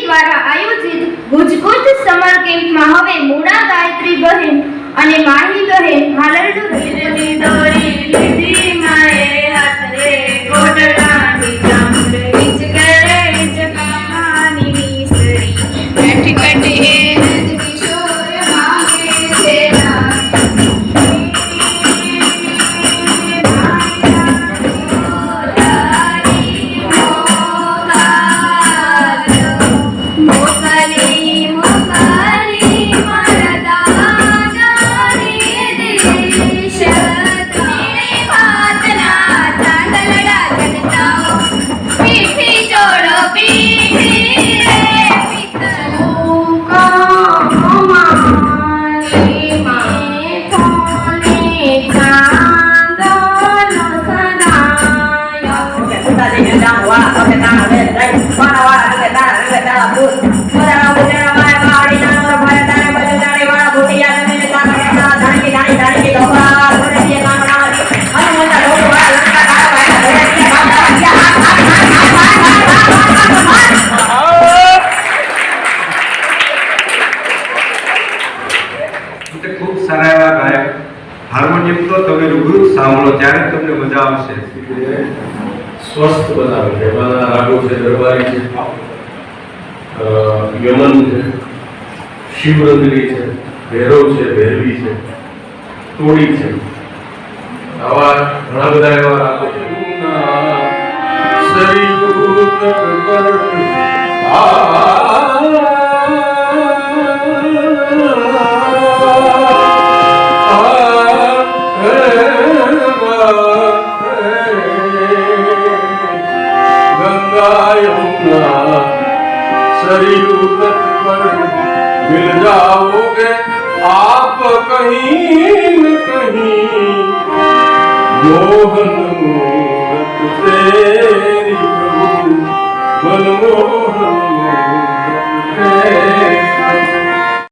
દ્વારા આયોજિત ગુજગુજ સમર કેમ્પમાં હવે મૂળા ગાયત્રી બહેન અને માહી બહેન હાલરડું લીધી દોરી લીધી માએ હાથ રે ગોડડાની ચામડે ઈચ કરે ઈચ કામાની નીસરી બેઠી કટે રજ કિશોર માંગે છે ખૂબ સારા એવા ગાયક હાર્મોનિયમ તો તમે રૂબરૂ સાંભળો ત્યારે તમને મજા આવશે. સ્વસ્થ બનાવે છે. એમાંના રાગો છે, દરબારી છે, યમન છે, શિવરંગરી છે, ભૈરવ છે, ભૈરવી છે, તોડી છે. આવા ઘણા બધા એવા રાગો છે. सरयू तट पर मिल जाओगे आप कहीं न कहीं मोहन मूरत तेरी प्रभु मनमोहन मूरत तेरी